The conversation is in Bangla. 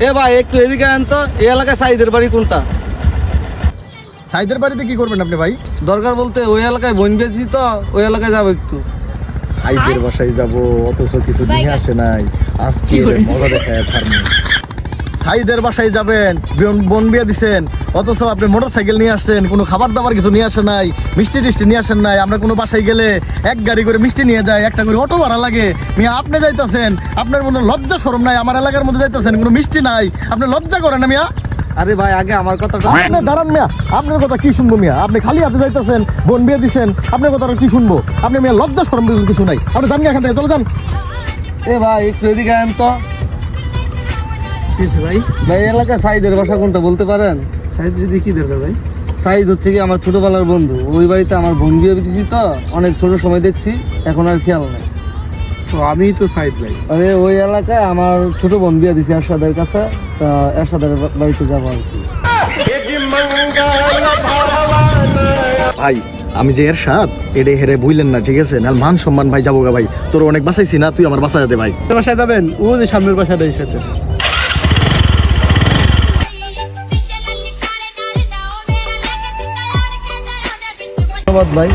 এ ভাই একটু এদিকে আন তো, এই এলাকায় সাইদের বাড়ি কোনটা? সাইদের বাড়িতে কি করবেন আপনি ভাই? দরকার বলতে ওই এলাকায় বোন গেছি তো, ওই এলাকায় যাবো একটু। সাইদের বাসায় যাব, অথচ কিছু নিয়ে আসে নাই। আজকে মজা দেখায় ছাড়নি। সাইদের বাসায় যাবেন, বোন বিয়ে দিছেন, অথচ আপনি মোটরসাইকেল নিয়ে আসছেন, কোনো খাবার দাবার কিছু নিয়ে আসে নাই, মিষ্টি টিষ্টি নিয়ে আসেন নাই। আমরা কোনো বাসায় গেলে এক গাড়ি করে মিষ্টি নিয়ে যায়, একটা করে অটো ভাড়া লাগে। মিয়া আপনি যাইতেছেন, আপনার মনে লজ্জা শরম নাই? আমার এলাকার মধ্যে যাইতেছেন, কোনো মিষ্টি নাই, আপনি লজ্জা করেন না মিয়া? আরে ভাই আগে আমার কথাটা আপনি দাঁড়ান মিয়া, আপনার কথা কি শুনবো মিয়া? আপনি খালি হাতে যাইতেছেন, বোন বিয়ে দিচ্ছেন, আপনার কথা কি শুনবো? আপনি মিয়া লজ্জা শরম কিছু নাই। আপনি জান এখান থেকে চলে যান। এ ভাই একটু এদিকে আন তো। ভাই ভাই এই এলাকায় সাইদের বাসা কোনটা বলতে পারেন? সাইদ দিদি কি দরকার ভাই? সাইদ হচ্ছে কি আমার ছোটবেলার বন্ধু, ওই বাড়িতে আমার বোন বিয়ে দিয়েছি তো, অনেক ছোট সময় দেখছি, এখন আর খেয়াল নাই। তো আমি তো সাইদ ভাই। আরে ওই এলাকায় আমার ছোট বোন বিয়ে দিয়েছি এরশাদের কাছে, তা এরশাদের বাড়িতে যাবো আর কি। ভাই আমি যে এরশাদ, এডে হেরে বইলেন না, ঠিক আছে? নাহলে মান সম্মান ভাই যাবো গা ভাই। তোর অনেক বাঁচাইছি না, তুই আমার বাঁচা দে ভাই। বাসায় যাবেন? ও যে সামনের বাসাটাই সাথে। ধন্যবাদ ভাই।